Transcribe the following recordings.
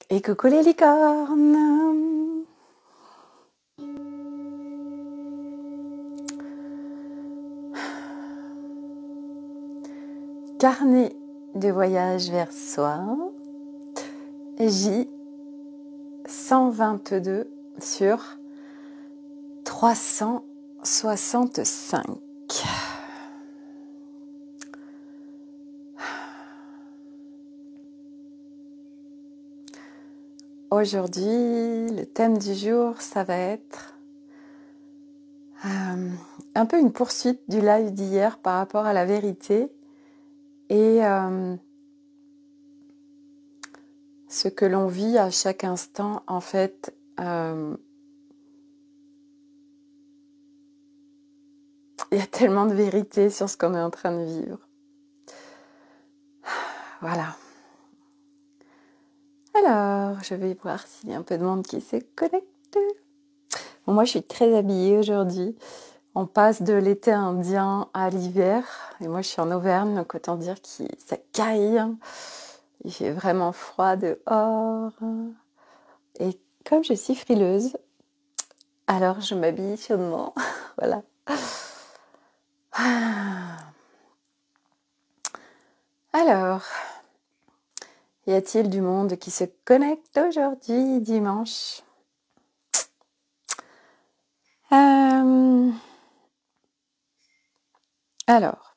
Et coucou les licornes! Carnet de voyage vers soi, J 122 sur 365. Aujourd'hui, le thème du jour, ça va être un peu une poursuite du live d'hier par rapport à la vérité et ce que l'on vit à chaque instant, en fait, il y a tellement de vérité sur ce qu'on est en train de vivre. Voilà. Alors, je vais voir s'il y a un peu de monde qui se connecte. Bon, moi, je suis très habillée aujourd'hui. On passe de l'été indien à l'hiver. Et moi, je suis en Auvergne, donc autant dire que ça caille. Il fait vraiment froid dehors. Et comme je suis frileuse, alors je m'habille chaudement. Voilà. Alors, y a-t-il du monde qui se connecte aujourd'hui, dimanche ? Alors,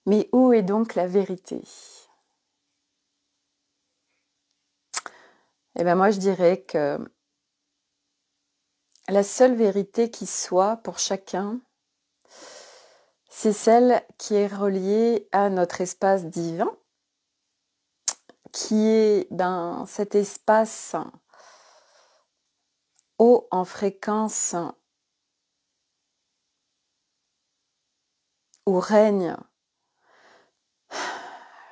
mais où est donc la vérité ? Eh bien moi je dirais que la seule vérité qui soit pour chacun, c'est celle qui est reliée à notre espace divin, qui est cet espace haut en fréquence où règne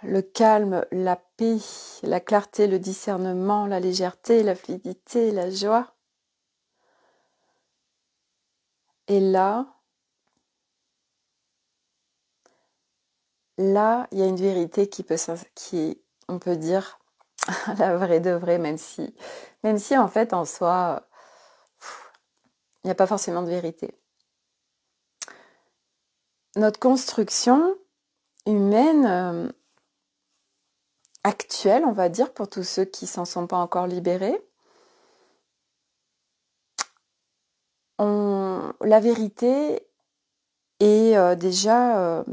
le calme, la paix, la clarté, le discernement, la légèreté, la fluidité, la joie. Et là, il y a une vérité qui on peut dire, la vraie de vraie, même si en fait, en soi, il n'y a pas forcément de vérité. Notre construction humaine actuelle, on va dire, pour tous ceux qui s'en sont pas encore libérés, la vérité est déjà...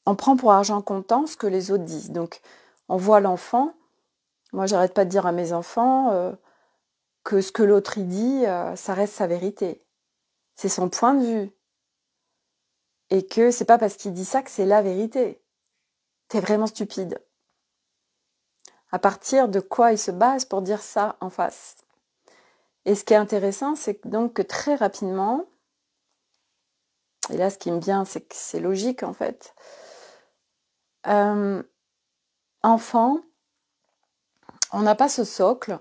on prend pour argent comptant ce que les autres disent. Donc, on voit l'enfant. Moi, j'arrête pas de dire à mes enfants que ce que l'autre y dit, ça reste sa vérité. C'est son point de vue. Et que c'est pas parce qu'il dit ça que c'est la vérité. T'es vraiment stupide. À partir de quoi il se base pour dire ça en face ? Et ce qui est intéressant, c'est donc que très rapidement, et là ce qui me vient, c'est que c'est logique en fait, enfant, on n'a pas ce socle,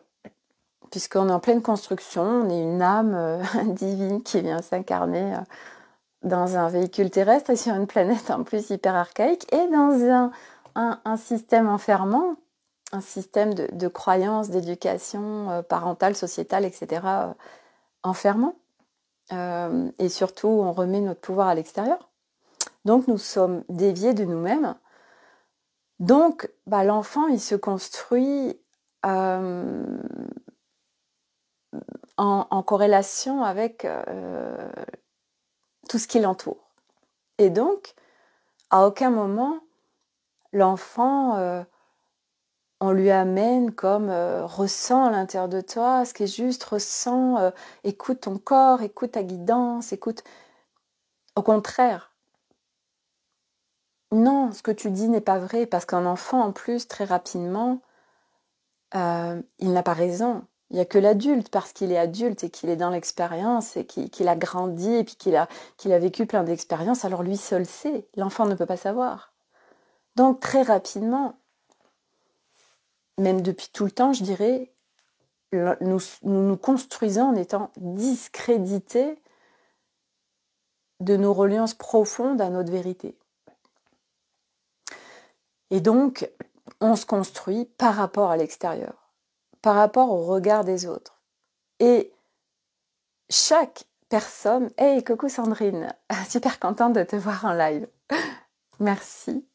puisqu'on est en pleine construction, on est une âme divine qui vient s'incarner dans un véhicule terrestre et sur une planète en plus hyper archaïque, et dans un système enfermant, un système de croyances, d'éducation parentale, sociétale, etc., enfermant. Et surtout, on remet notre pouvoir à l'extérieur. Donc, nous sommes déviés de nous-mêmes. Donc, l'enfant, il se construit en corrélation avec tout ce qui l'entoure. Et donc, à aucun moment, l'enfant, on lui amène comme ressens à l'intérieur de toi ce qui est juste, ressens, écoute ton corps, écoute ta guidance, écoute... Au contraire, non, ce que tu dis n'est pas vrai, parce qu'un enfant, en plus, très rapidement, il n'a pas raison. Il n'y a que l'adulte, parce qu'il est adulte et qu'il est dans l'expérience et qu'il a grandi et puis qu'il a vécu plein d'expériences, alors lui seul sait. L'enfant ne peut pas savoir. Donc très rapidement, même depuis tout le temps, je dirais, nous construisons en étant discrédités de nos reliances profondes à notre vérité. Et donc, on se construit par rapport à l'extérieur, par rapport au regard des autres. Et chaque personne... Hey, coucou Sandrine, super contente de te voir en live. Merci.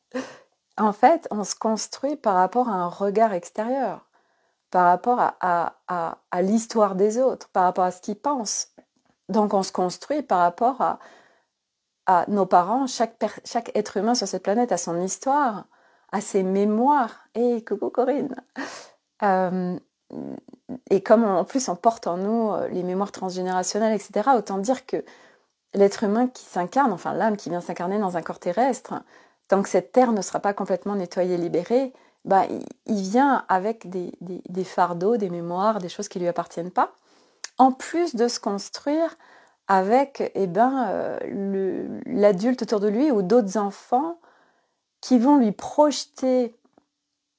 En fait, on se construit par rapport à un regard extérieur, par rapport à l'histoire des autres, par rapport à ce qu'ils pensent. Donc on se construit par rapport à nos parents. Chaque être humain sur cette planète a son histoire, a ses mémoires. Et coucou Corinne. Et comme en plus on porte en nous les mémoires transgénérationnelles, etc., autant dire que l'être humain qui s'incarne, enfin l'âme qui vient s'incarner dans un corps terrestre, tant que cette terre ne sera pas complètement nettoyée, libérée, bah, il vient avec des fardeaux, des mémoires, des choses qui ne lui appartiennent pas, en plus de se construire avec l'adulte autour de lui ou d'autres enfants qui vont lui projeter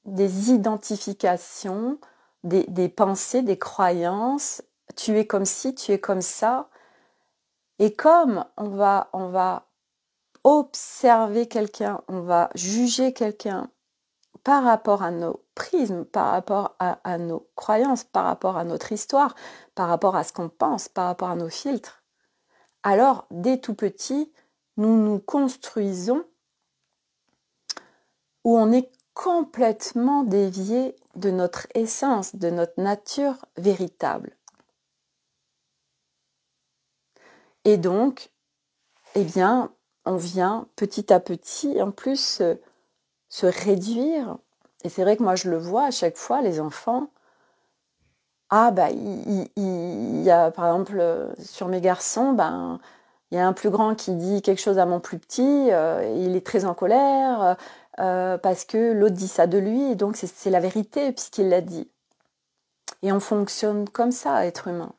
des identifications, des pensées, des croyances. Tu es comme ci, tu es comme ça. Et comme on va observer quelqu'un, on va juger quelqu'un par rapport à nos prismes, par rapport à nos croyances, par rapport à notre histoire, par rapport à ce qu'on pense, par rapport à nos filtres, alors dès tout petit, nous nous construisons où on est complètement dévié de notre essence, de notre nature véritable. Et donc, eh bien, on vient petit à petit, en plus, se réduire. Et c'est vrai que moi, je le vois à chaque fois, les enfants. Ah, bah, il y a, par exemple, sur mes garçons, ben, il y a un plus grand qui dit quelque chose à mon plus petit, il est très en colère, parce que l'autre dit ça de lui, et donc c'est la vérité, puisqu'il l'a dit. Et on fonctionne comme ça, être humain.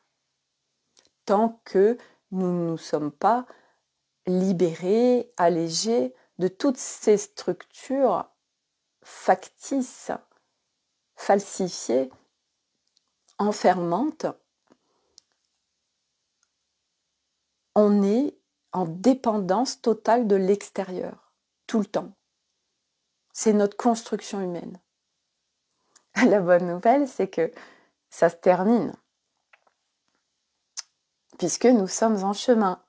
Tant que nous ne nous sommes pas libérés, allégés de toutes ces structures factices, falsifiées, enfermantes, on est en dépendance totale de l'extérieur, tout le temps. C'est notre construction humaine. La bonne nouvelle, c'est que ça se termine, puisque nous sommes en chemin.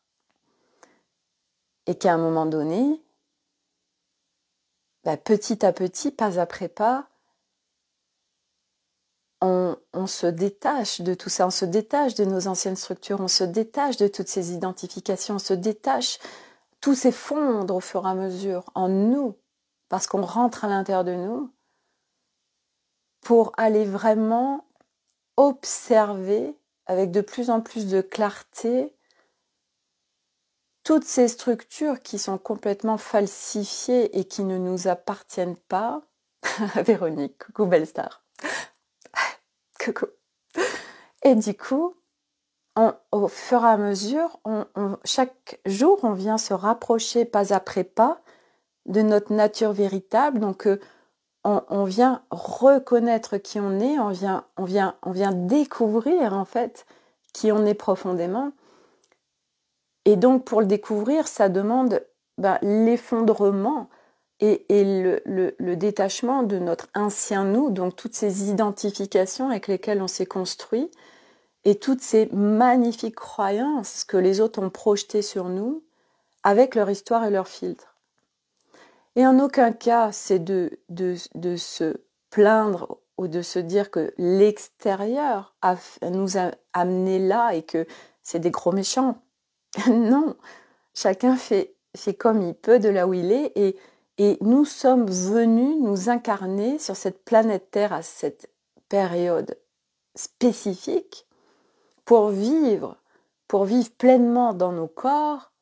Et qu'à un moment donné, bah, petit à petit, pas après pas, on se détache de tout ça, on se détache de nos anciennes structures, on se détache de toutes ces identifications, on se détache, tout s'effondre au fur et à mesure en nous, parce qu'on rentre à l'intérieur de nous, pour aller vraiment observer avec de plus en plus de clarté toutes ces structures qui sont complètement falsifiées et qui ne nous appartiennent pas. Véronique, coucou belle star. Coucou. Et du coup, au fur et à mesure, chaque jour, on vient se rapprocher pas après pas de notre nature véritable. Donc, on vient reconnaître qui on est, on vient découvrir en fait qui on est profondément. Et donc, pour le découvrir, ça demande l'effondrement et le détachement de notre ancien nous, donc toutes ces identifications avec lesquelles on s'est construit, et toutes ces magnifiques croyances que les autres ont projetées sur nous, avec leur histoire et leur filtre. Et en aucun cas, c'est de se plaindre ou de se dire que l'extérieur nous a amenés là et que c'est des gros méchants. Non, chacun fait comme il peut de là où il est et nous sommes venus nous incarner sur cette planète Terre à cette période spécifique pour vivre pleinement dans nos corps,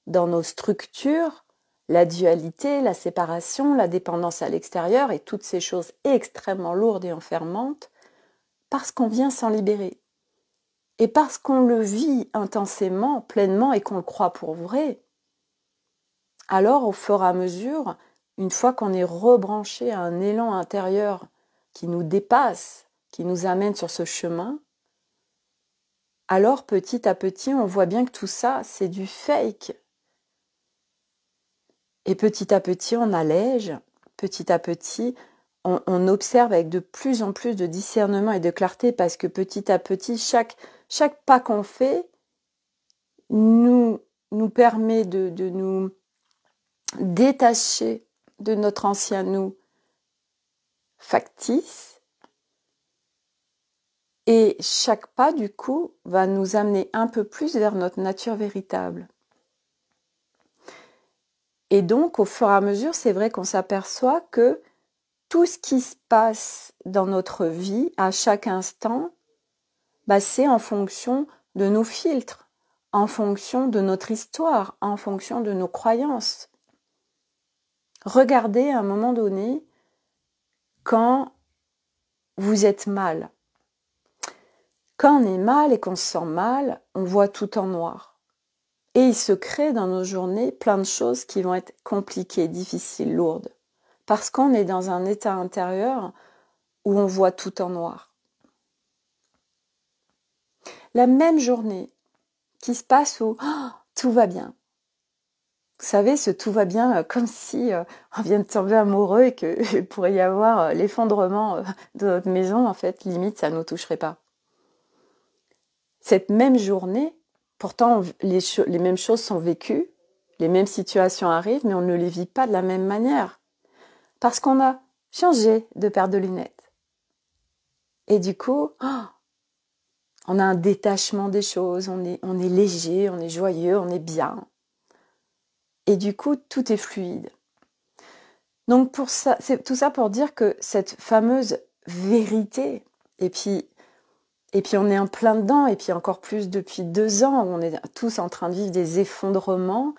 dans nos structures, la dualité, la séparation, la dépendance à l'extérieur et toutes ces choses extrêmement lourdes et enfermantes, parce qu'on vient s'en libérer. Et parce qu'on le vit intensément, pleinement et qu'on le croit pour vrai, alors au fur et à mesure, une fois qu'on est rebranché à un élan intérieur qui nous dépasse, qui nous amène sur ce chemin, alors petit à petit, on voit bien que tout ça, c'est du fake. Et petit à petit, on allège, petit à petit, on observe avec de plus en plus de discernement et de clarté parce que petit à petit, chaque pas qu'on fait nous permet de nous détacher de notre ancien nous factice. Et chaque pas, du coup, va nous amener un peu plus vers notre nature véritable. Et donc, au fur et à mesure, c'est vrai qu'on s'aperçoit que tout ce qui se passe dans notre vie, à chaque instant, c'est en fonction de nos filtres, en fonction de notre histoire, en fonction de nos croyances. Regardez à un moment donné quand vous êtes mal. Quand on est mal et qu'on se sent mal, on voit tout en noir. Et il se crée dans nos journées plein de choses qui vont être compliquées, difficiles, lourdes. Parce qu'on est dans un état intérieur où on voit tout en noir. La même journée qui se passe où tout va bien. Vous savez, ce tout va bien comme si on vient de tomber amoureux et qu'il pourrait y avoir l'effondrement de notre maison, en fait, limite, ça ne nous toucherait pas. Cette même journée, pourtant, les mêmes choses sont vécues, les mêmes situations arrivent, mais on ne les vit pas de la même manière. Parce qu'on a changé de paire de lunettes. Et du coup, on a un détachement des choses, on est léger, on est joyeux, on est bien. Et du coup, tout est fluide. Donc pour ça, c'est tout ça pour dire que cette fameuse vérité, et puis on est en plein dedans, et puis encore plus depuis 2 ans, où on est tous en train de vivre des effondrements,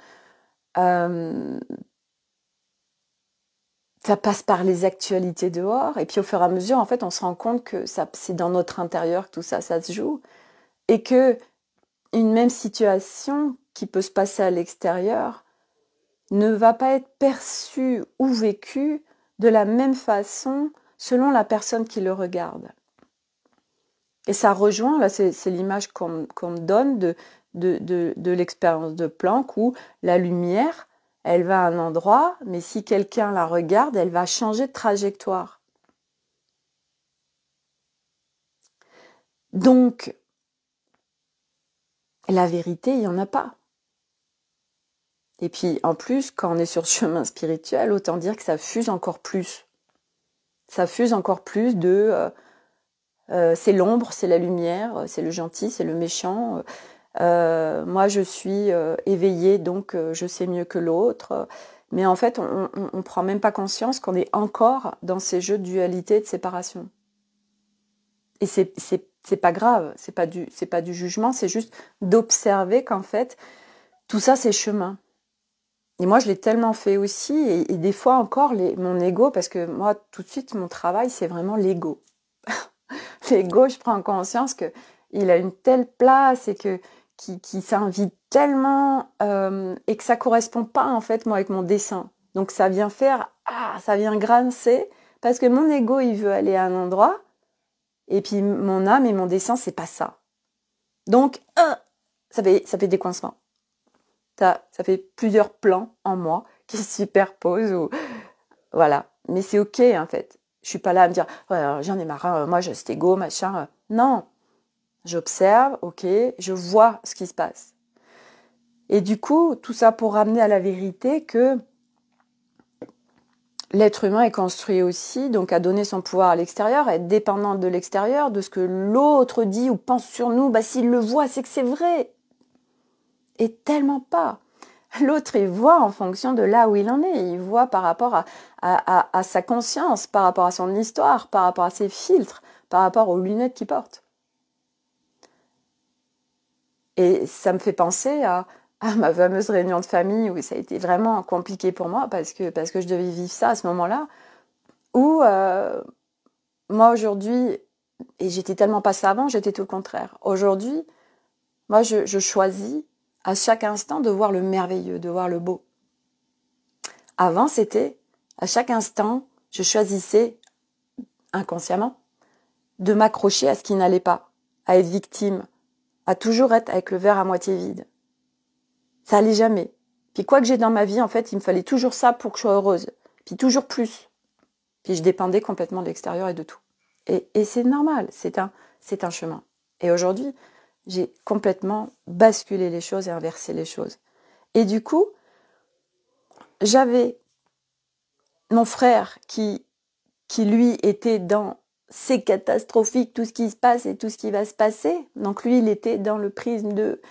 ça passe par les actualités dehors, et puis au fur et à mesure, en fait, on se rend compte que c'est dans notre intérieur que tout ça se joue, et que une même situation qui peut se passer à l'extérieur ne va pas être perçue ou vécue de la même façon selon la personne qui le regarde. Et ça rejoint, là c'est l'image qu'on me donne de l'expérience de Planck, où la lumière, elle va à un endroit, mais si quelqu'un la regarde, elle va changer de trajectoire. Donc, la vérité, il n'y en a pas. Et puis, en plus, quand on est sur le chemin spirituel, autant dire que ça fuse encore plus. Ça fuse encore plus de c'est l'ombre, c'est la lumière, c'est le gentil, c'est le méchant. Moi, je suis éveillée, donc je sais mieux que l'autre. Mais en fait, on prend même pas conscience qu'on est encore dans ces jeux de dualité et de séparation. Et c'est pas grave, c'est pas du jugement, c'est juste d'observer qu'en fait, tout ça, c'est chemin. Et moi, je l'ai tellement fait aussi, et des fois encore, mon ego, parce que moi, tout de suite, mon travail, c'est vraiment l'ego. L'ego, je prends conscience qu'il a une telle place et qui s'invite tellement et que ça correspond pas, en fait, moi, avec mon dessin. Donc, ça vient ça vient grincer, parce que mon ego, il veut aller à un endroit, et puis mon âme et mon dessin, c'est pas ça. Donc, ça fait des coincements. Ça fait plusieurs plans en moi qui se superposent. Voilà. Mais c'est OK, en fait. Je suis pas là à me dire ouais, j'en ai marre, moi j'ai cet égo, machin. Non. J'observe, OK, je vois ce qui se passe. Et du coup, tout ça pour ramener à la vérité que l'être humain est construit aussi, donc à donner son pouvoir à l'extérieur, à être dépendant de l'extérieur, de ce que l'autre dit ou pense sur nous. S'il le voit, c'est que c'est vrai. Et tellement pas. L'autre, il voit en fonction de là où il en est. Il voit par rapport à sa conscience, par rapport à son histoire, par rapport à ses filtres, par rapport aux lunettes qu'il porte. Et ça me fait penser à ma fameuse réunion de famille où ça a été vraiment compliqué pour moi parce que je devais vivre ça à ce moment-là. Où moi aujourd'hui, et j'étais tellement pas ça avant, j'étais tout le contraire. Aujourd'hui, moi je choisis à chaque instant de voir le merveilleux, de voir le beau. Avant, c'était, à chaque instant, je choisissais, inconsciemment, de m'accrocher à ce qui n'allait pas, à être victime, à toujours être avec le verre à moitié vide. Ça allait jamais. Puis quoi que j'ai dans ma vie, en fait, il me fallait toujours ça pour que je sois heureuse. Puis toujours plus. Puis je dépendais complètement de l'extérieur et de tout. Et c'est normal, c'est un chemin. Et aujourd'hui, j'ai complètement basculé les choses et inversé les choses. Et du coup, j'avais mon frère qui lui était dans c'est catastrophique tout ce qui se passe et tout ce qui va se passer. Donc lui, il était dans le prisme de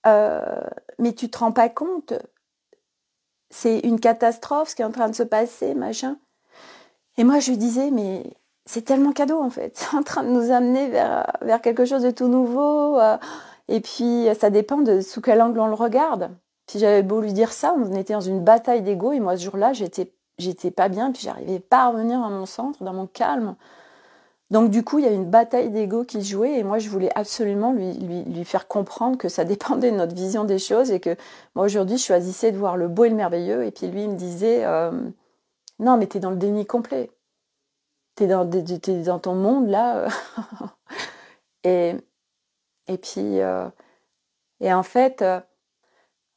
mais tu te rends pas compte, c'est une catastrophe ce qui est en train de se passer, machin. Et moi, je lui disais, mais c'est tellement cadeau en fait, c'est en train de nous amener vers quelque chose de tout nouveau. Et puis, ça dépend de sous quel angle on le regarde. Puis j'avais beau lui dire ça, on était dans une bataille d'ego et moi, ce jour-là, j'étais pas bien, puis j'arrivais pas à revenir dans mon centre, dans mon calme. Donc du coup, il y a une bataille d'ego qui se jouait et moi, je voulais absolument lui faire comprendre que ça dépendait de notre vision des choses et que moi, aujourd'hui, je choisissais de voir le beau et le merveilleux. Et puis lui, il me disait, non, mais t'es dans le déni complet. T'es dans ton monde, là. et puis, et en fait,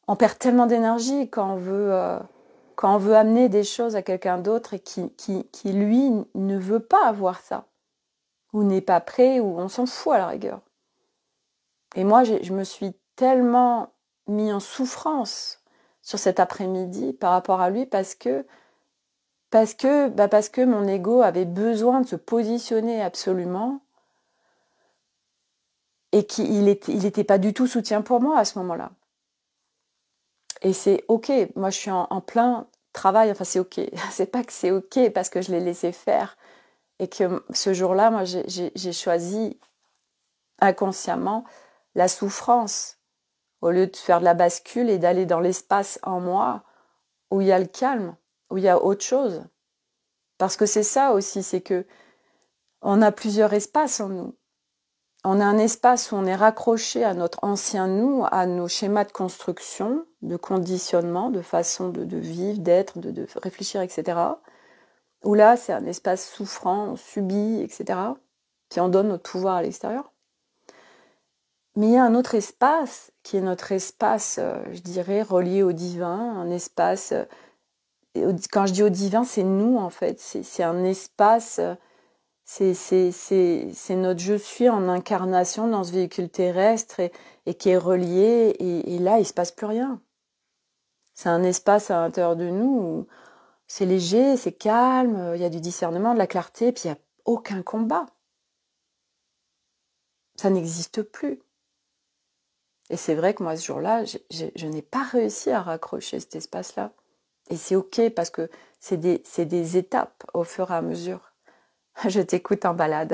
on perd tellement d'énergie quand on veut amener des choses à quelqu'un d'autre et qui lui, ne veut pas avoir ça. Ou n'est pas prêt, ou on s'en fout à la rigueur. Et moi, je me suis tellement mis en souffrance sur cet après-midi par rapport à lui parce que mon ego avait besoin de se positionner absolument et qu'il était pas du tout soutien pour moi à ce moment-là. Et c'est ok, moi je suis en plein travail, enfin c'est ok, c'est pas que c'est ok parce que je l'ai laissé faire et que ce jour-là, moi j'ai choisi inconsciemment la souffrance au lieu de faire de la bascule et d'aller dans l'espace en moi où il y a le calme, où il y a autre chose. Parce que c'est ça aussi, c'est que on a plusieurs espaces en nous. On a un espace où on est raccroché à notre ancien nous, à nos schémas de construction, de conditionnement, de façon de vivre, d'être, de réfléchir, etc. Où là, c'est un espace souffrant, on subit, etc. Puis on donne notre pouvoir à l'extérieur. Mais il y a un autre espace, qui est notre espace, je dirais, relié au divin, un espace, quand je dis au divin, c'est nous en fait, c'est un espace, c'est notre je suis en incarnation dans ce véhicule terrestre et qui est relié, et là, il ne se passe plus rien. C'est un espace à l'intérieur de nous où c'est léger, c'est calme, il y a du discernement, de la clarté, puis il n'y a aucun combat. Ça n'existe plus. Et c'est vrai que moi, ce jour-là, je n'ai pas réussi à raccrocher cet espace-là. Et c'est ok parce que c'est des étapes au fur et à mesure. Je t'écoute en balade.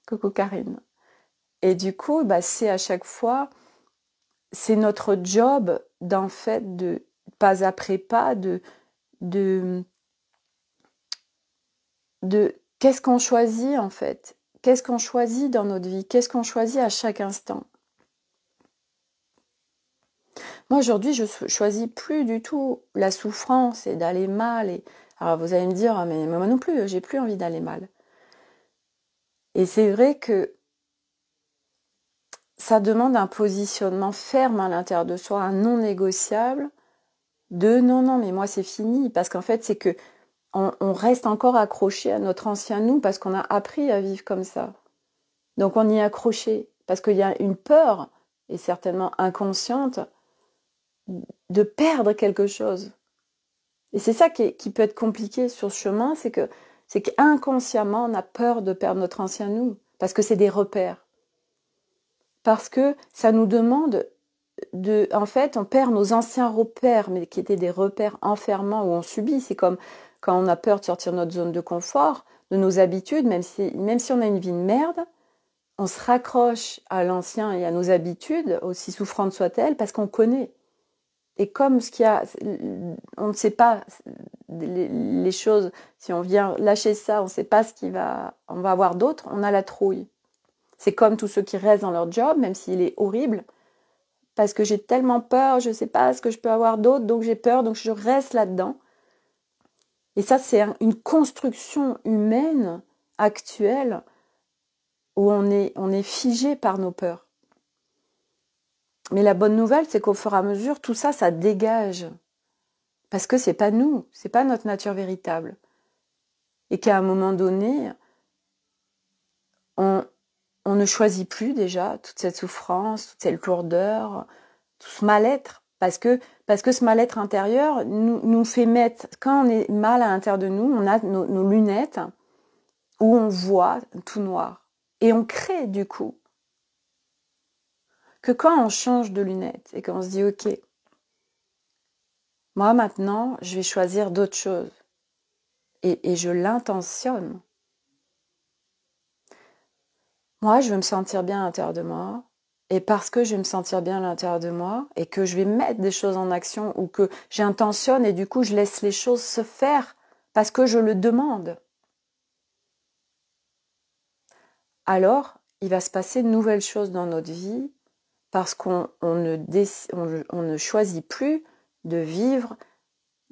Coucou Karine. Et du coup, c'est à chaque fois, c'est notre job d'en fait, de pas après pas, de qu'est-ce qu'on choisit en fait. Qu'est-ce qu'on choisit dans notre vie? Qu'est-ce qu'on choisit à chaque instant? Moi, aujourd'hui, je choisis plus du tout la souffrance et d'aller mal. Alors, vous allez me dire, ah, mais moi non plus, j'ai plus envie d'aller mal. Et c'est vrai que ça demande un positionnement ferme à l'intérieur de soi, un non négociable, de non, mais moi, c'est fini. Parce qu'en fait, c'est que on reste encore accroché à notre ancien nous parce qu'on a appris à vivre comme ça. Donc, on y est accroché parce qu'il y a une peur, et certainement inconsciente, de perdre quelque chose. Et c'est ça qui peut être compliqué sur ce chemin, c'est qu'inconsciemment, on a peur de perdre notre ancien nous, parce que c'est des repères. Parce que ça nous demande en fait, on perd nos anciens repères, mais qui étaient des repères enfermants où on subit. C'est comme quand on a peur de sortir de notre zone de confort, de nos habitudes, même si on a une vie de merde, on se raccroche à l'ancien et à nos habitudes, aussi souffrantes soient-elles, parce qu'on connaît. Et comme on ne sait pas les choses, si on vient lâcher ça, on ne sait pas on va avoir d'autres, on a la trouille. C'est comme tous ceux qui restent dans leur job, même s'il est horrible, parce que j'ai tellement peur, je ne sais pas ce que je peux avoir d'autre, donc j'ai peur, donc je reste là-dedans. Et ça, c'est une construction humaine actuelle où on est figé par nos peurs. Mais la bonne nouvelle, c'est qu'au fur et à mesure, tout ça, ça dégage. Parce que c'est pas nous, c'est pas notre nature véritable. et qu'à un moment donné, on ne choisit plus déjà toute cette souffrance, toute cette lourdeur, tout ce mal-être, parce que ce mal-être intérieur nous fait mettre, quand on est mal à l'intérieur de nous, on a nos lunettes où on voit tout noir. Et on crée du coup que quand on change de lunettes et qu'on se dit « Ok, moi maintenant, je vais choisir d'autres choses » et je l'intentionne. Moi, je veux me sentir bien à l'intérieur de moi. Et parce que je vais me sentir bien à l'intérieur de moi et que je vais mettre des choses en action ou que j'intentionne et du coup je laisse les choses se faire parce que je le demande, alors il va se passer de nouvelles choses dans notre vie parce qu'on ne choisit plus de vivre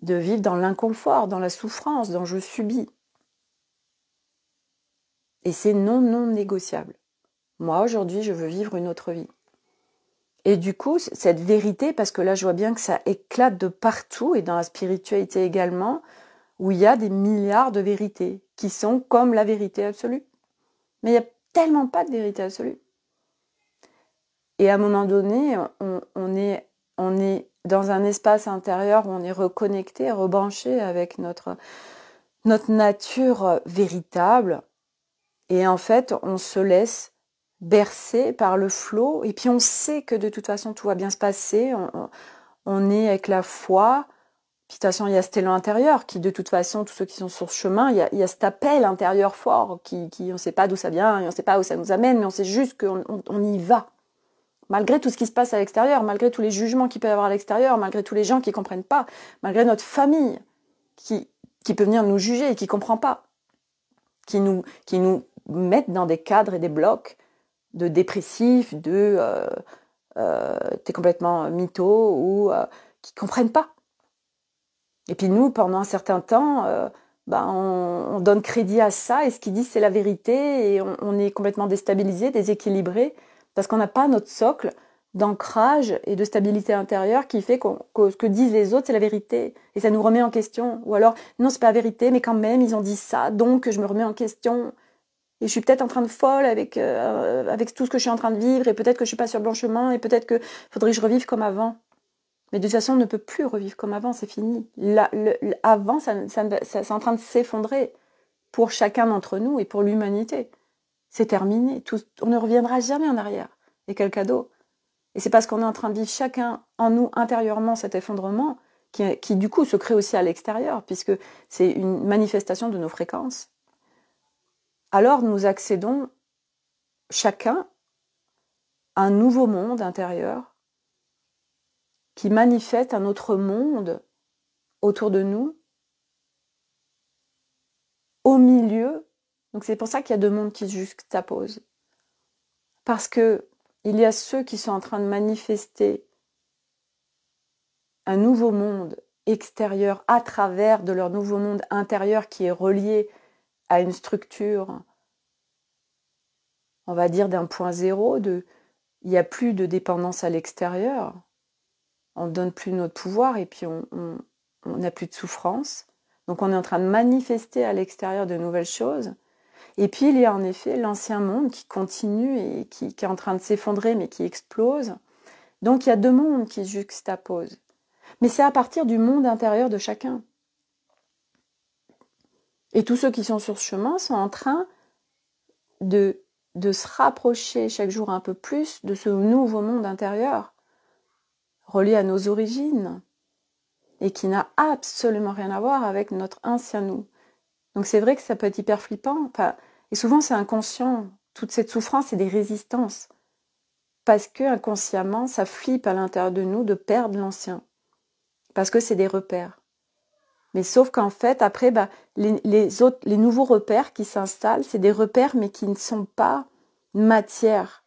dans l'inconfort, dans la souffrance, dans je subis. Et c'est non négociable. Moi, aujourd'hui, je veux vivre une autre vie. Et du coup, cette vérité, parce que là, je vois bien que ça éclate de partout, et dans la spiritualité également, où il y a des milliards de vérités, qui sont comme la vérité absolue. Mais il n'y a tellement pas de vérité absolue. Et à un moment donné, on est dans un espace intérieur où on est reconnecté, rebranché avec notre nature véritable. Et en fait, on se laisse bercé par le flot, et puis on sait que de toute façon tout va bien se passer, on est avec la foi, puis de toute façon il y a cet élan intérieur qui de toute façon, tous ceux qui sont sur ce chemin, il y a cet appel intérieur fort qui on ne sait pas d'où ça vient, et on ne sait pas où ça nous amène, mais on sait juste qu'on y va. Malgré tout ce qui se passe à l'extérieur, malgré tous les jugements qu'il peut y avoir à l'extérieur, malgré tous les gens qui ne comprennent pas, malgré notre famille qui peut venir nous juger et qui ne comprend pas, qui nous mettent dans des cadres et des blocs de dépressifs, t'es complètement mytho, ou qui comprennent pas. Et puis nous, pendant un certain temps, on donne crédit à ça, et ce qu'ils disent c'est la vérité, et on est complètement déstabilisé, déséquilibré, parce qu'on n'a pas notre socle d'ancrage et de stabilité intérieure qui fait que ce que disent les autres c'est la vérité, et ça nous remet en question. Ou alors, non c'est pas la vérité, mais quand même ils ont dit ça, donc je me remets en question. Et je suis peut-être en train de folle avec tout ce que je suis en train de vivre, et peut-être que je suis pas sur le bon chemin, et peut-être que faudrait que je revive comme avant. Mais de toute façon, on ne peut plus revivre comme avant, c'est fini. Avant, c'est en train de s'effondrer pour chacun d'entre nous et pour l'humanité. C'est terminé. On ne reviendra jamais en arrière. Et quel cadeau. Et c'est parce qu'on est en train de vivre chacun en nous intérieurement cet effondrement qui du coup se crée aussi à l'extérieur, puisque c'est une manifestation de nos fréquences. Alors nous accédons chacun à un nouveau monde intérieur qui manifeste un autre monde autour de nous, au milieu. Donc c'est pour ça qu'il y a deux mondes qui se juxtaposent. Parce que il y a ceux qui sont en train de manifester un nouveau monde extérieur à travers de leur nouveau monde intérieur qui est relié à une structure, on va dire d'un point zéro, il n'y a plus de dépendance à l'extérieur, on ne donne plus notre pouvoir et puis on n'a plus de souffrance. Donc on est en train de manifester à l'extérieur de nouvelles choses. Et puis il y a en effet l'ancien monde qui continue et qui est en train de s'effondrer mais qui explose. Donc il y a deux mondes qui se juxtaposent. Mais c'est à partir du monde intérieur de chacun. Et tous ceux qui sont sur ce chemin sont en train de se rapprocher chaque jour un peu plus de ce nouveau monde intérieur, relié à nos origines, et qui n'a absolument rien à voir avec notre ancien nous. Donc c'est vrai que ça peut être hyper flippant, et souvent c'est inconscient, toute cette souffrance c'est des résistances, parce que inconsciemment ça flippe à l'intérieur de nous de perdre l'ancien, parce que c'est des repères. Mais sauf qu'en fait, après, les nouveaux repères qui s'installent, c'est des repères mais qui ne sont pas matière.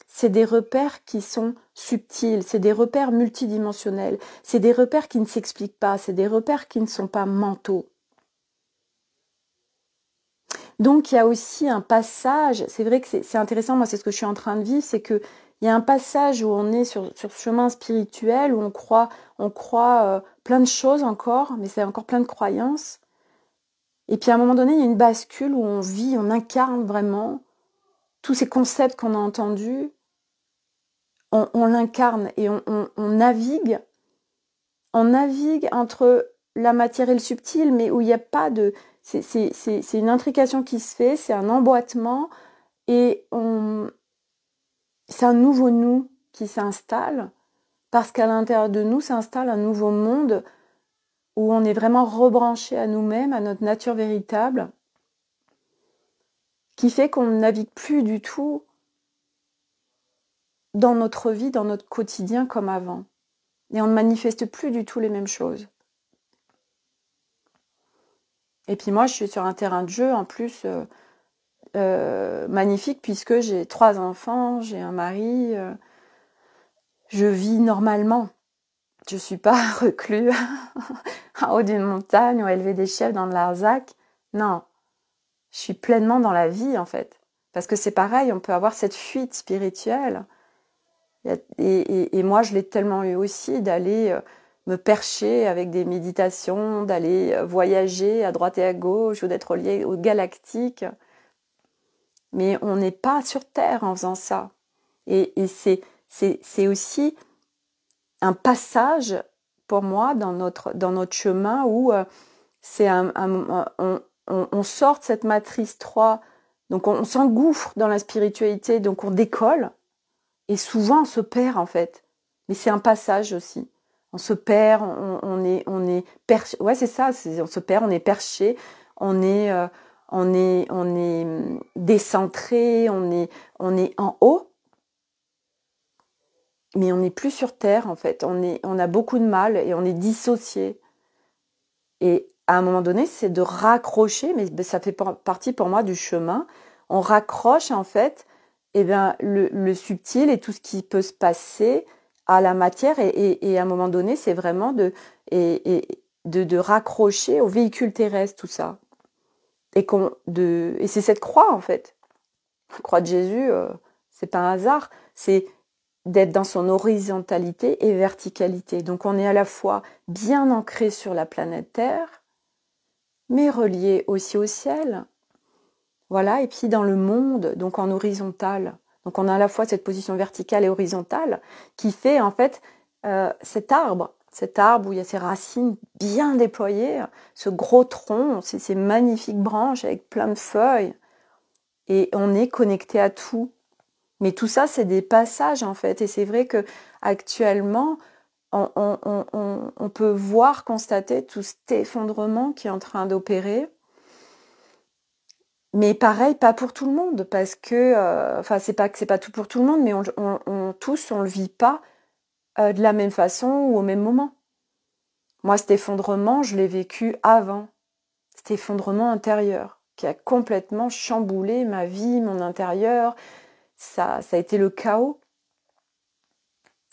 C'est des repères qui sont subtils, c'est des repères multidimensionnels, c'est des repères qui ne s'expliquent pas, c'est des repères qui ne sont pas mentaux. Donc il y a aussi un passage, c'est vrai que c'est intéressant, moi c'est ce que je suis en train de vivre, c'est que il y a un passage où on est sur ce chemin spirituel, où on croit plein de choses encore, mais c'est encore plein de croyances. Et puis à un moment donné, il y a une bascule où on vit, on incarne vraiment tous ces concepts qu'on a entendus, on l'incarne et on navigue entre la matière et le subtil, mais où il n'y a pas de... C'est une intrication qui se fait, c'est un emboîtement, et c'est un nouveau nous qui s'installe, parce qu'à l'intérieur de nous s'installe un nouveau monde où on est vraiment rebranché à nous-mêmes, à notre nature véritable, qui fait qu'on ne navigue plus du tout dans notre vie, dans notre quotidien comme avant. Et on ne manifeste plus du tout les mêmes choses. Et puis moi, je suis sur un terrain de jeu, en plus, magnifique, puisque j'ai 3 enfants, j'ai un mari, je vis normalement. Je ne suis pas reclus en haut d'une montagne ou élever des chèvres dans le Larzac. Non, je suis pleinement dans la vie, en fait. Parce que c'est pareil, on peut avoir cette fuite spirituelle. Et moi, je l'ai tellement eu aussi, d'aller me percher avec des méditations, d'aller voyager à droite et à gauche, ou d'être lié au galactique. Mais on n'est pas sur Terre en faisant ça. Et c'est aussi un passage, pour moi, dans notre chemin, où on sort de cette matrice 3, donc on s'engouffre dans la spiritualité, donc on décolle, et souvent on se perd en fait. Mais c'est un passage aussi. On se perd, on est perché. Ouais, c'est ça, on se perd, on est perché, on est décentré, on est en haut, mais on n'est plus sur Terre en fait. On a beaucoup de mal et on est dissocié. Et à un moment donné, c'est de raccrocher, mais ça fait partie pour moi du chemin. On raccroche en fait, le subtil et tout ce qui peut se passer à la matière, et à un moment donné, c'est vraiment de raccrocher au véhicule terrestre, tout ça. Et c'est cette croix en fait. La croix de Jésus, c'est pas un hasard, c'est d'être dans son horizontalité et verticalité. Donc on est à la fois bien ancré sur la planète Terre, mais relié aussi au ciel. Voilà, et puis dans le monde, donc en horizontal. Donc on a à la fois cette position verticale et horizontale qui fait en fait cet arbre où il y a ces racines bien déployées, ce gros tronc, ces magnifiques branches avec plein de feuilles, et on est connecté à tout. Mais tout ça, c'est des passages en fait, et c'est vrai que actuellement, on peut voir, constater tout cet effondrement qui est en train d'opérer. Mais pareil, pas pour tout le monde, parce que, c'est pas que c'est pas tout pour tout le monde, mais tous, on le vit pas de la même façon ou au même moment. Moi, cet effondrement, je l'ai vécu avant. Cet effondrement intérieur, qui a complètement chamboulé ma vie, mon intérieur. Ça a été le chaos.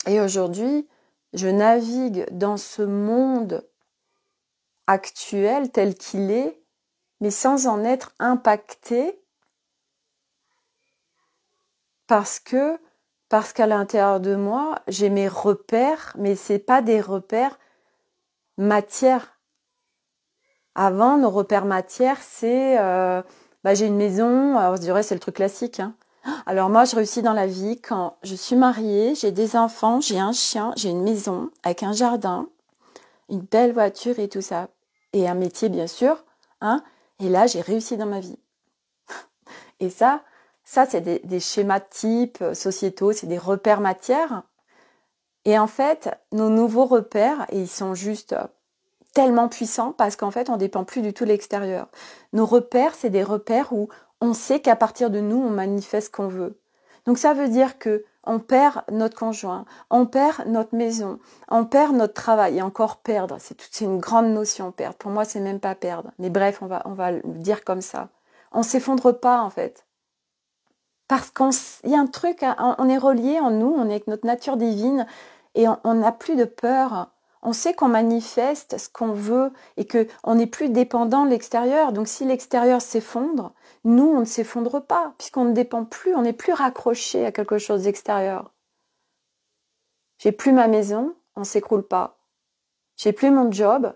Et aujourd'hui, je navigue dans ce monde actuel tel qu'il est, mais sans en être impactée, parce qu'à l'intérieur de moi, j'ai mes repères, mais c'est pas des repères matière. Avant, nos repères matière, c'est j'ai une maison, alors je dirais c'est le truc classique, hein. Alors moi, je réussis dans la vie quand je suis mariée, j'ai des enfants, j'ai un chien, j'ai une maison avec un jardin, une belle voiture et tout ça, et un métier bien sûr, hein. Et là, j'ai réussi dans ma vie. Et ça c'est des schémas types sociétaux, c'est des repères matières. Et en fait, nos nouveaux repères, et ils sont juste tellement puissants, parce qu'en fait, on dépend plus du tout de l'extérieur. Nos repères, c'est des repères où on sait qu'à partir de nous, on manifeste ce qu'on veut. Donc ça veut dire que on perd notre conjoint, on perd notre maison, on perd notre travail, et encore perdre, c'est une grande notion, perdre. Pour moi, c'est même pas perdre. Mais bref, on va le dire comme ça. On s'effondre pas, en fait. Parce qu'il y a un truc, on est relié en nous, on est avec notre nature divine, et on n'a plus de peur. On sait qu'on manifeste ce qu'on veut et qu'on n'est plus dépendant de l'extérieur. Donc si l'extérieur s'effondre, nous, on ne s'effondre pas, puisqu'on ne dépend plus, on n'est plus raccroché à quelque chose d'extérieur. J'ai plus ma maison, on ne s'écroule pas. J'ai plus mon job,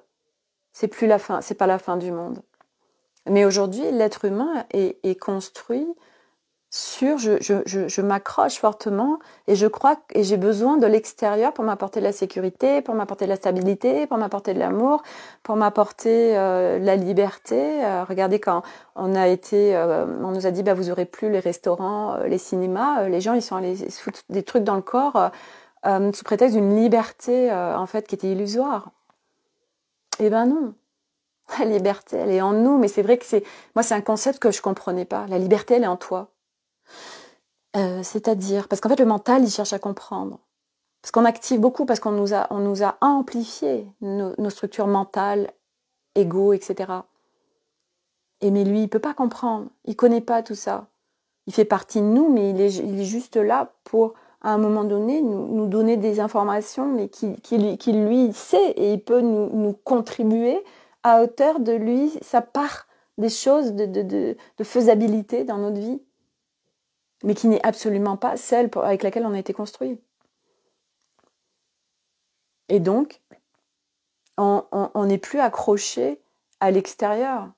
c'est plus la fin, c'est pas la fin du monde. Mais aujourd'hui, l'être humain est construit sur, je m'accroche fortement et je crois et j'ai besoin de l'extérieur pour m'apporter de la sécurité, pour m'apporter de la stabilité, pour m'apporter de l'amour, pour m'apporter la liberté. Regardez quand on nous a dit bah vous aurez plus les restaurants, les cinémas, les gens ils sont allés se foutre des trucs dans le corps sous prétexte d'une liberté en fait qui était illusoire. Eh ben non. La liberté, elle est en nous, mais c'est vrai que moi, c'est un concept que je comprenais pas. La liberté, elle est en toi. C'est-à-dire, parce qu'en fait, le mental, il cherche à comprendre. Parce qu'on active beaucoup, parce on nous a amplifié nos structures mentales, ego, etc. Et mais lui, il peut pas comprendre. Il connaît pas tout ça. Il fait partie de nous, mais il est juste là pour, à un moment donné, nous donner des informations, mais qui lui sait, et il peut nous contribuer à hauteur de lui, sa part des choses de faisabilité dans notre vie, mais qui n'est absolument pas celle avec laquelle on a été construit. Et donc, on n'est plus accroché à l'extérieur.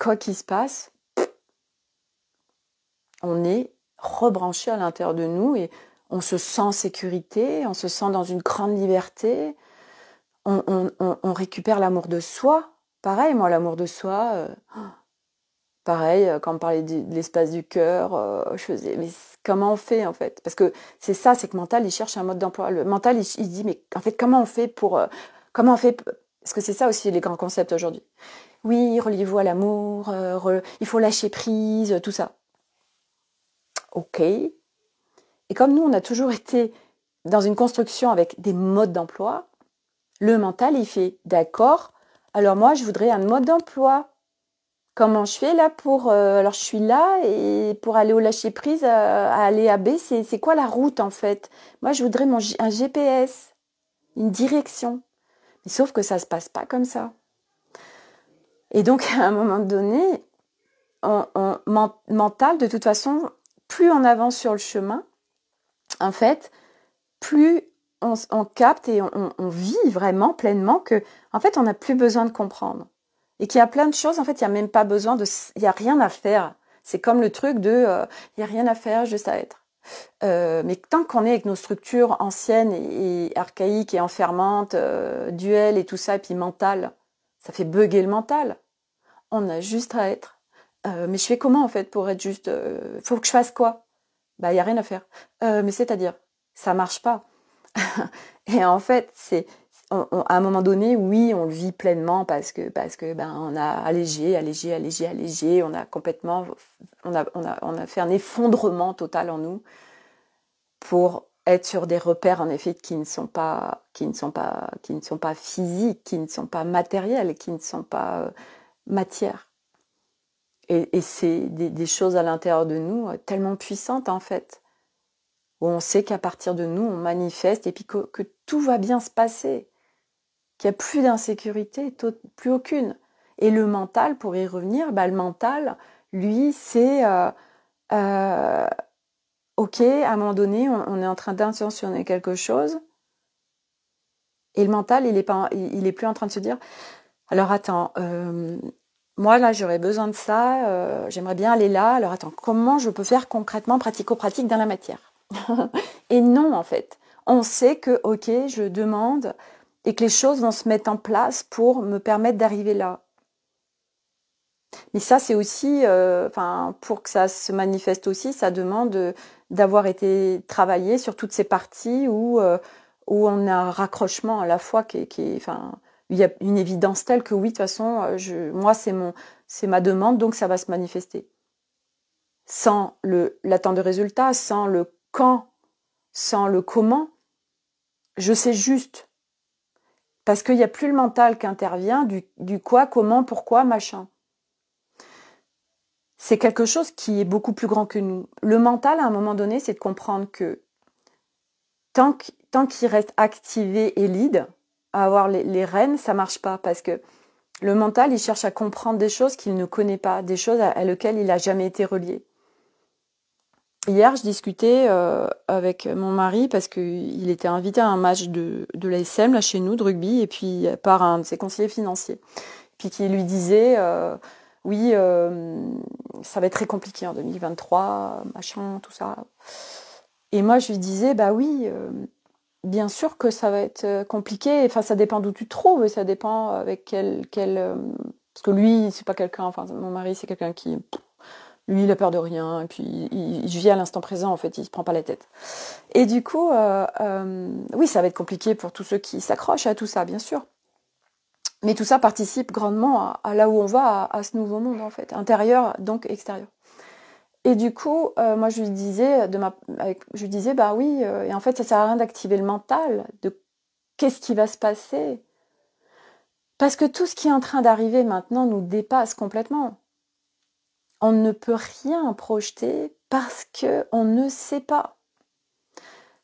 Quoi qu'il se passe, on est rebranché à l'intérieur de nous et on se sent en sécurité, on se sent dans une grande liberté, on récupère l'amour de soi. Pareil, moi, l'amour de soi, pareil, quand on parlait de l'espace du cœur, je faisais, mais comment on fait en fait? Parce que c'est ça, c'est que le mental, il cherche un mode d'emploi. Le mental, il dit, mais en fait, comment on fait comment on fait, parce que c'est ça aussi les grands concepts aujourd'hui. Oui, reliez-vous à l'amour, il faut lâcher prise, tout ça. Ok. Et comme nous, on a toujours été dans une construction avec des modes d'emploi, le mental, il fait d'accord, alors moi, je voudrais un mode d'emploi. Comment je fais là pour... alors je suis là et pour aller au lâcher-prise, à aller à B, c'est quoi la route en fait? Moi, je voudrais un GPS, une direction. Mais sauf que ça se passe pas comme ça. Et donc, à un moment donné, mental, de toute façon, plus on avance sur le chemin, en fait, plus on capte et on vit vraiment pleinement que, en fait, on n'a plus besoin de comprendre. Et qu'il y a plein de choses, en fait, il n'y a même pas besoin il n'y a rien à faire. C'est comme le truc il n'y a rien à faire, juste à être. Mais tant qu'on est avec nos structures anciennes et archaïques et enfermantes, duel et tout ça, et puis mental, ça fait bugger le mental. On a juste à être. Mais je fais comment en fait pour être juste faut que je fasse quoi? Bah il y a rien à faire. Mais c'est-à-dire, ça marche pas. Et en fait, à un moment donné, oui, on le vit pleinement parce que ben on a allégé, on a complètement on a fait un effondrement total en nous pour être sur des repères en effet qui ne sont pas physiques, qui ne sont pas matériels, qui ne sont pas matière. Et c'est des choses à l'intérieur de nous tellement puissantes en fait, où on sait qu'à partir de nous, on manifeste et puis que tout va bien se passer, qu'il n'y a plus d'insécurité, plus aucune. Et le mental, pour y revenir, bah, le mental, lui, c'est ok, à un moment donné, on est en train d'intentionner quelque chose, et le mental, il est plus en train de se dire, alors attends, moi là j'aurais besoin de ça, j'aimerais bien aller là, alors attends, comment je peux faire concrètement, pratico-pratique dans la matière? Et non en fait, on sait que ok, je demande et que les choses vont se mettre en place pour me permettre d'arriver là. Mais ça c'est aussi, pour que ça se manifeste aussi, ça demande d'avoir été travaillé sur toutes ces parties où on a un raccrochement à la fois il y a une évidence telle que oui, de toute façon, moi, c'est ma demande, donc ça va se manifester. Sans l'attente de résultat, sans le quand, sans le comment, je sais juste. Parce qu'il n'y a plus le mental qui intervient, du quoi, comment, pourquoi, machin. C'est quelque chose qui est beaucoup plus grand que nous. Le mental, à un moment donné, c'est de comprendre que tant qu'il reste activé et lead, à avoir les rênes, ça marche pas parce que le mental, il cherche à comprendre des choses qu'il ne connaît pas, des choses à lesquelles il n'a jamais été relié. Hier, je discutais avec mon mari parce qu'il était invité à un match de l'ASM là chez nous, de rugby, et puis par un de ses conseillers financiers. puis qui lui disait oui, ça va être très compliqué en 2023, machin, tout ça. Et moi, je lui disais, bah oui, bien sûr que ça va être compliqué. Enfin, ça dépend d'où tu te trouves, et ça dépend avec parce que lui, c'est pas quelqu'un, enfin, mon mari, c'est quelqu'un qui, lui, il a peur de rien, et puis il vit à l'instant présent, en fait, il se prend pas la tête. Et du coup, oui, ça va être compliqué pour tous ceux qui s'accrochent à tout ça, bien sûr. Mais tout ça participe grandement à là où on va, à ce nouveau monde, en fait, intérieur, donc extérieur. Et du coup, moi, je lui disais, je lui disais, bah oui, et en fait, ça sert à rien d'activer le mental, de qu'est-ce qui va se passer. Parce que tout ce qui est en train d'arriver maintenant nous dépasse complètement. On ne peut rien projeter parce qu'on ne sait pas.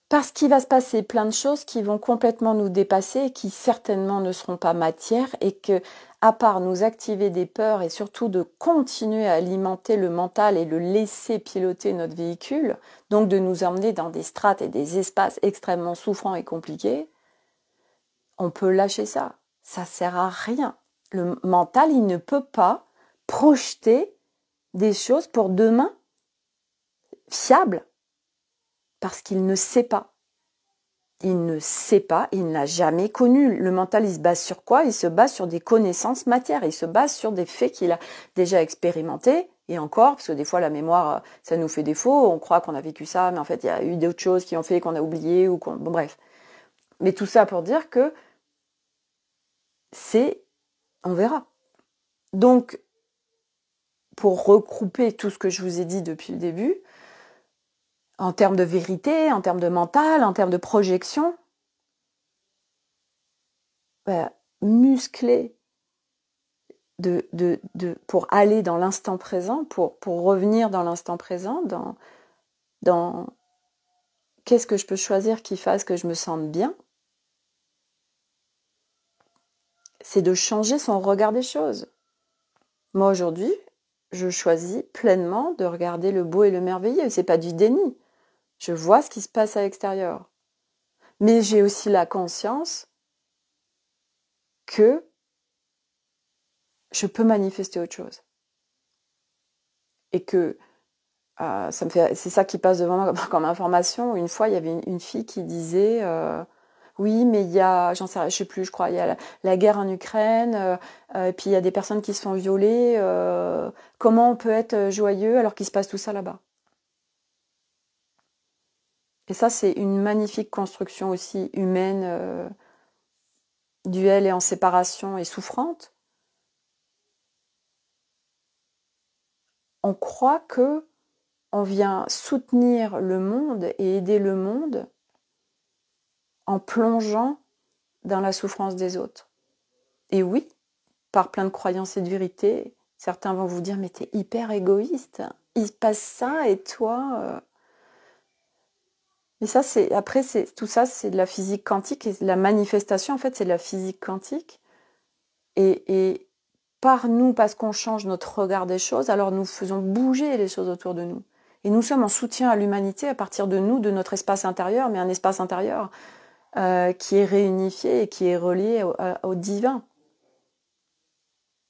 Parce qu'il va se passer plein de choses qui vont complètement nous dépasser et qui certainement ne seront pas matière, et que, à part nous activer des peurs et surtout de continuer à alimenter le mental et le laisser piloter notre véhicule, donc de nous emmener dans des strates et des espaces extrêmement souffrants et compliqués, on peut lâcher ça. Ça sert à rien. Le mental, il ne peut pas projeter des choses pour demain fiables, parce qu'il ne sait pas. Il ne sait pas, il n'a jamais connu. Le mental, il se base sur quoi? Il se base sur des connaissances matières, il se base sur des faits qu'il a déjà expérimentés, et encore, parce que des fois la mémoire, ça nous fait défaut, on croit qu'on a vécu ça, mais en fait il y a eu d'autres choses qui ont fait qu'on a oublié, ou qu'on... Bon bref. Mais tout ça pour dire que on verra. Donc, pour regrouper tout ce que je vous ai dit depuis le début, en termes de vérité, en termes de mental, en termes de projection, muscler pour aller dans l'instant présent, pour revenir dans l'instant présent, dans qu'est-ce que je peux choisir qui fasse que je me sente bien, c'est de changer son regard des choses. Moi aujourd'hui, je choisis pleinement de regarder le beau et le merveilleux, c'est pas du déni. Je vois ce qui se passe à l'extérieur. Mais j'ai aussi la conscience que je peux manifester autre chose. Et que c'est ça qui passe devant moi comme information. Une fois, il y avait une fille qui disait oui, mais il y a, j'en sais, je sais plus, je crois, il y a la guerre en Ukraine, et puis il y a des personnes qui se font violer. Comment on peut être joyeux alors qu'il se passe tout ça là-bas? Et ça, c'est une magnifique construction aussi humaine, duelle et en séparation et souffrante. On croit que on vient soutenir le monde et aider le monde en plongeant dans la souffrance des autres. Et oui, par plein de croyances et de vérités, certains vont vous dire « mais t'es hyper égoïste, il se passe ça et toi... » Mais ça, tout ça, c'est de la physique quantique, et la manifestation, en fait, c'est de la physique quantique. Et par nous, parce qu'on change notre regard des choses, alors nous faisons bouger les choses autour de nous. Et nous sommes en soutien à l'humanité à partir de nous, de notre espace intérieur, mais un espace intérieur qui est réunifié et qui est relié au divin.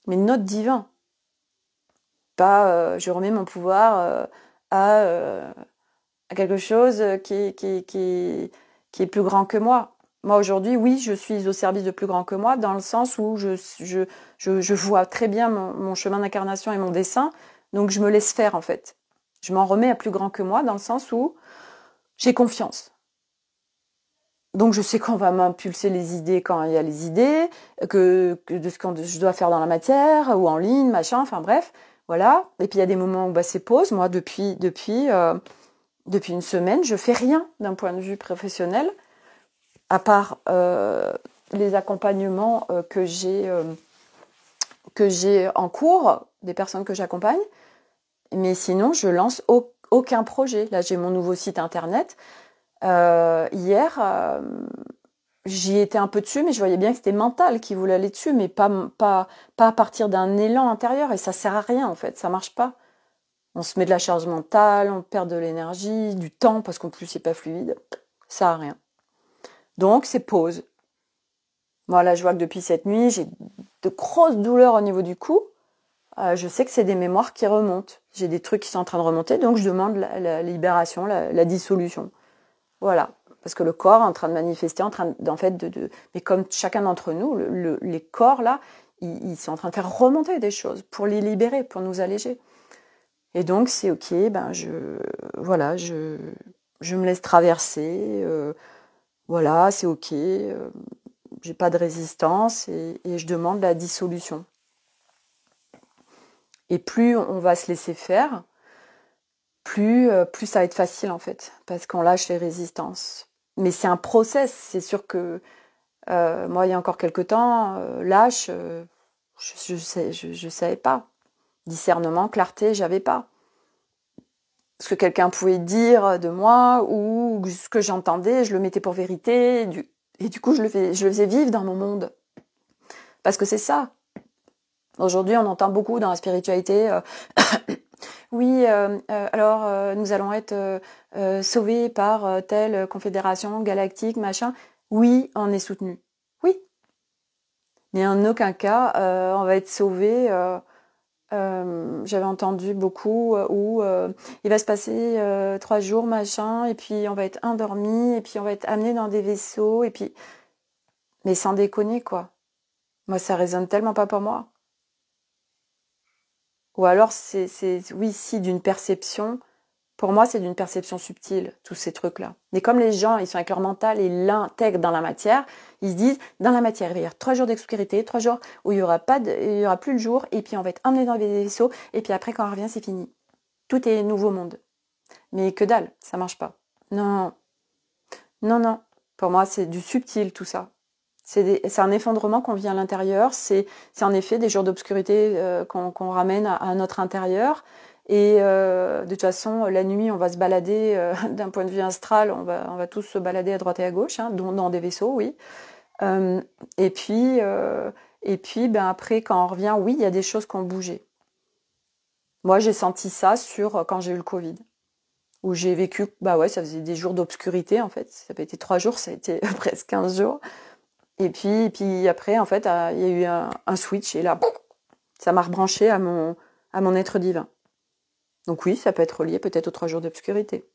Mais notre divin. Pas je remets mon pouvoir à quelque chose qui est plus grand que moi. Moi aujourd'hui, oui, je suis au service de plus grand que moi, dans le sens où je vois très bien mon chemin d'incarnation et mon dessin, donc je me laisse faire en fait. Je m'en remets à plus grand que moi, dans le sens où j'ai confiance. Donc je sais qu'on va m'impulser les idées quand il y a les idées, que de ce que je dois faire dans la matière, ou en ligne, machin, enfin bref, voilà. Et puis il y a des moments où c'est pause. Moi, depuis une semaine, je fais rien d'un point de vue professionnel, à part les accompagnements que j'ai en cours, des personnes que j'accompagne. Mais sinon, je lance aucun projet. Là, j'ai mon nouveau site internet. Hier, j'y étais un peu dessus, mais je voyais bien que c'était mental qui voulait aller dessus, mais pas à partir d'un élan intérieur. Et ça sert à rien, en fait. Ça marche pas. On se met de la charge mentale, on perd de l'énergie, du temps, parce qu'en plus, c'est pas fluide. Ça sert à rien. Donc, c'est pause. Voilà, je vois que depuis cette nuit, j'ai de grosses douleurs au niveau du cou, je sais que c'est des mémoires qui remontent. J'ai des trucs qui sont en train de remonter, donc je demande la libération, la dissolution. Voilà. Parce que le corps est en train de manifester, mais comme chacun d'entre nous, les corps, là, ils sont en train de faire remonter des choses pour les libérer, pour nous alléger. Et donc, c'est OK, je me laisse traverser, voilà, c'est OK, j'ai pas de résistance et je demande la dissolution. Et plus on va se laisser faire, plus ça va être facile en fait, parce qu'on lâche les résistances. Mais c'est un process, c'est sûr que moi, il y a encore quelques temps, je savais pas. Discernement, clarté, j'avais pas. Ce que quelqu'un pouvait dire de moi ou ce que j'entendais, je le mettais pour vérité et du coup, je le faisais vivre dans mon monde. Parce que c'est ça. Aujourd'hui, on entend beaucoup dans la spiritualité oui, alors nous allons être sauvés par telle confédération galactique, machin. Oui, on est soutenu. Oui. Mais en aucun cas, on va être sauvé. J'avais entendu beaucoup où il va se passer 3 jours, machin, et puis on va être endormi, et puis on va être amené dans des vaisseaux, et puis... Mais sans déconner, quoi. Moi, ça résonne tellement pas pour moi. Ou alors, oui, si, d'une perception. Pour moi, c'est d'une perception subtile, tous ces trucs-là. Mais comme les gens, ils sont avec leur mental et l'intègrent dans la matière, ils se disent, dans la matière, il va y avoir 3 jours d'obscurité, 3 jours où il y aura plus le jour, et puis on va être emmené dans les vaisseaux, et puis après, quand on revient, c'est fini. Tout est nouveau monde. Mais que dalle, ça marche pas. Non, non, non. Pour moi, c'est du subtil, tout ça. C'est un effondrement qu'on vit à l'intérieur, c'est en effet des jours d'obscurité qu'on ramène à notre intérieur. Et de toute façon, la nuit, on va se balader d'un point de vue astral, on va tous se balader à droite et à gauche, hein, dans des vaisseaux, oui. Et puis, après, quand on revient, oui, il y a des choses qui ont bougé. Moi, j'ai senti ça quand j'ai eu le Covid, où j'ai vécu, ça faisait des jours d'obscurité, en fait. Ça n'a pas été 3 jours, ça a été presque 15 jours. Et puis après, en fait, il y a eu un switch, et là, ça m'a rebranché à mon être divin. Donc oui, ça peut être lié peut-être aux 3 jours d'obscurité.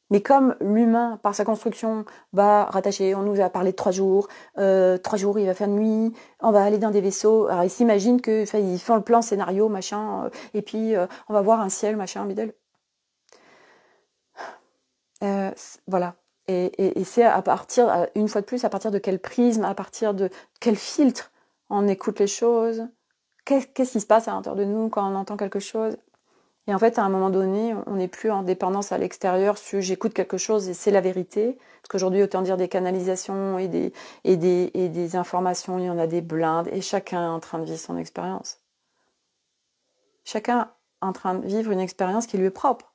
Mais comme l'humain, par sa construction, va rattacher, on nous a parlé de 3 jours, 3 jours, il va faire nuit, on va aller dans des vaisseaux. Alors ils s'imaginent ils font le plan scénario, machin, et puis on va voir un ciel, machin, bidule. Voilà. Et c'est une fois de plus, à partir de quel prisme, à partir de quel filtre on écoute les choses, qu'est-ce qui se passe à l'intérieur de nous quand on entend quelque chose. Et en fait, à un moment donné, on n'est plus en dépendance à l'extérieur sur j'écoute quelque chose et c'est la vérité. Parce qu'aujourd'hui, autant dire des canalisations et des informations, il y en a des blindes et chacun est en train de vivre son expérience. Chacun est en train de vivre une expérience qui lui est propre.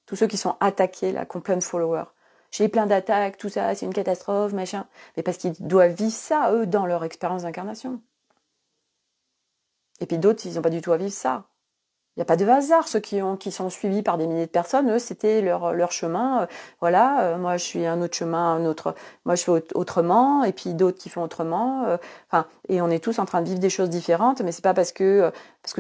Tous ceux qui sont attaqués, là, qui ont plein de followers. J'ai plein d'attaques, tout ça, c'est une catastrophe, machin. Mais parce qu'ils doivent vivre ça, eux, dans leur expérience d'incarnation. Et puis d'autres, ils n'ont pas du tout à vivre ça. Il n'y a pas de hasard, ceux qui sont suivis par des milliers de personnes, eux, c'était leur chemin. Moi, je suis un autre chemin, moi, je fais autrement, et puis d'autres qui font autrement. Et on est tous en train de vivre des choses différentes, mais c'est pas parce que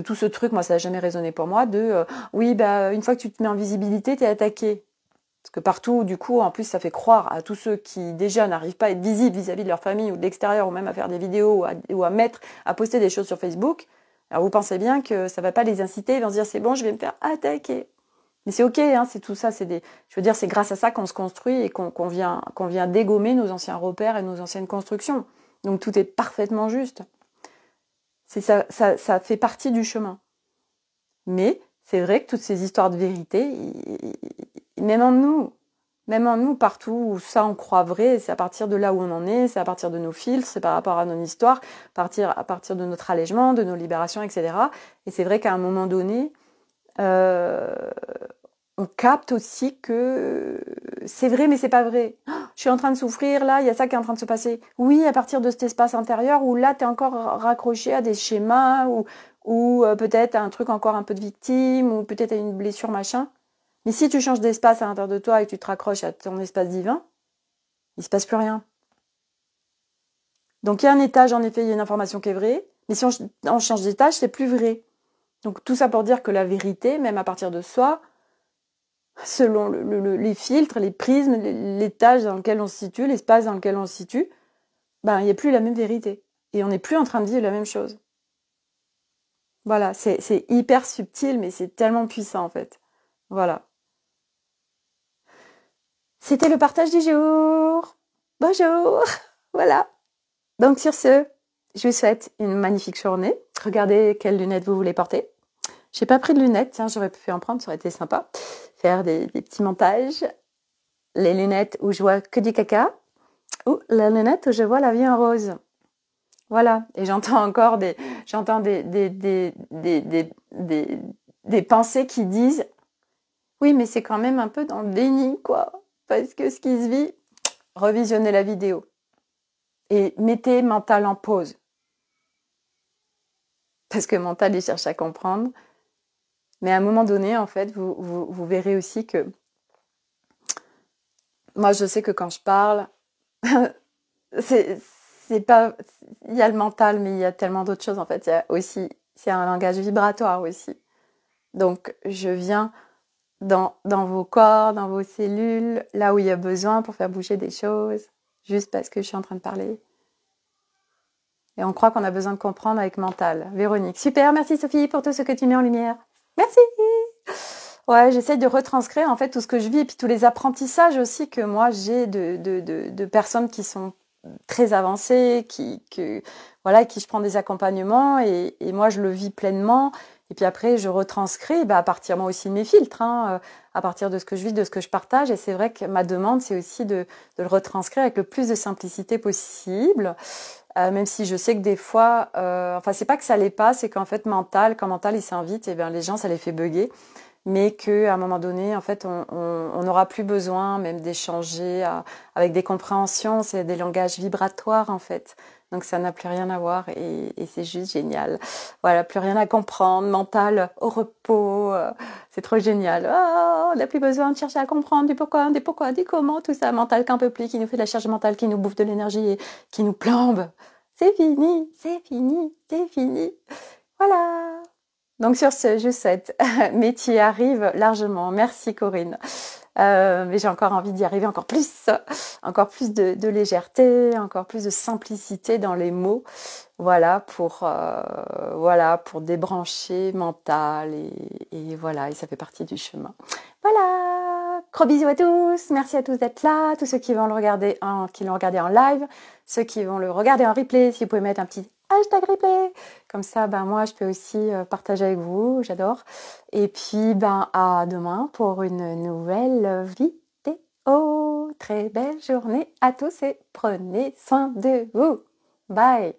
tout ce truc, moi, ça n'a jamais résonné pour moi, une fois que tu te mets en visibilité, t'es attaqué. Parce que partout, du coup, en plus, ça fait croire à tous ceux qui, déjà, n'arrivent pas à être visibles vis-à-vis de leur famille ou de l'extérieur, ou même à faire des vidéos, ou à poster des choses sur Facebook. Alors vous pensez bien que ça va pas les inciter, ils vont se dire c'est bon, je vais me faire attaquer. Mais c'est ok, hein, c'est tout ça, c'est grâce à ça qu'on se construit et qu'on vient dégommer nos anciens repères et nos anciennes constructions. Donc tout est parfaitement juste. Ça fait partie du chemin. Mais c'est vrai que toutes ces histoires de vérité, même en nous, partout où ça on croit vrai, c'est à partir de là où on en est, c'est à partir de nos filtres, c'est par rapport à nos histoires, à partir de notre allègement, de nos libérations, etc. Et c'est vrai qu'à un moment donné, on capte aussi que c'est vrai, mais c'est pas vrai. Je suis en train de souffrir, là, il y a ça qui est en train de se passer. Oui, à partir de cet espace intérieur où là, tu es encore raccroché à des schémas ou peut-être à un truc encore un peu de victime ou peut-être à une blessure, machin. Mais si tu changes d'espace à l'intérieur de toi et que tu te raccroches à ton espace divin, il se passe plus rien. Donc il y a un étage, en effet, il y a une information qui est vraie, mais si on change d'étage, c'est plus vrai. Donc tout ça pour dire que la vérité, même à partir de soi, selon les filtres, les prismes, l'étage dans lequel on se situe, l'espace dans lequel on se situe, ben, il n'y a plus la même vérité. Et on n'est plus en train de vivre la même chose. Voilà, c'est hyper subtil, mais c'est tellement puissant en fait. Voilà. C'était le partage du jour. Bonjour. Voilà. Donc sur ce, je vous souhaite une magnifique journée. Regardez quelles lunettes vous voulez porter. J'ai pas pris de lunettes, tiens, j'aurais pu en prendre, ça aurait été sympa. Faire des petits montages. Les lunettes où je vois que du caca, ou la lunette où je vois la vie en rose. Voilà. Et j'entends encore des pensées qui disent oui, mais c'est quand même un peu dans le déni, quoi. Parce que ce qui se vit, revisionnez la vidéo. Et mettez mental en pause. Parce que mental, il cherche à comprendre. Mais à un moment donné, en fait, vous verrez aussi que moi, je sais que quand je parle, c'est pas, il y a le mental, mais il y a tellement d'autres choses, en fait. Il y a aussi, c'est un langage vibratoire aussi. Donc, je viens dans vos corps, dans vos cellules, là où il y a besoin pour faire bouger des choses, juste parce que je suis en train de parler. Et on croit qu'on a besoin de comprendre avec mental. Véronique, super, merci Sophie pour tout ce que tu mets en lumière. Merci. Ouais, j'essaie de retranscrire en fait tout ce que je vis et puis tous les apprentissages aussi que moi j'ai de personnes qui sont très avancées, qui je prends des accompagnements et moi je le vis pleinement. Et puis après, je retranscris à partir moi aussi de mes filtres, à partir de ce que je vis, de ce que je partage. Et c'est vrai que ma demande, c'est aussi de le retranscrire avec le plus de simplicité possible. Même si je sais que des fois, c'est pas que ça l'est pas, c'est qu'en fait, quand mental il s'invite, et bien les gens, ça les fait bugger. Mais qu'à un moment donné, en fait, on n'aura plus besoin même d'échanger avec des compréhensions, c'est des langages vibratoires, en fait. Donc ça n'a plus rien à voir et c'est juste génial. Voilà, plus rien à comprendre, mental au repos, c'est trop génial. Oh, on n'a plus besoin de chercher à comprendre du pourquoi, du comment, tout ça. Mental qu'un peu plus, qui nous fait de la charge mentale, qui nous bouffe de l'énergie et qui nous plombe. C'est fini, c'est fini, c'est fini. Voilà. Donc sur ce, je souhaite, mais tu y arrives largement. Merci Corinne. Mais j'ai encore envie d'y arriver encore plus de légèreté, encore plus de simplicité dans les mots. Voilà pour débrancher mental et voilà, et ça fait partie du chemin. Voilà. Gros bisous à tous. Merci à tous d'être là, tous ceux qui vont le regarder qui l'ont regardé en live, ceux qui vont le regarder en replay, si vous pouvez mettre un petit hashtag replay. Comme ça, moi, je peux aussi partager avec vous. J'adore. Et puis, à demain pour une nouvelle vidéo. Très belle journée à tous et prenez soin de vous. Bye.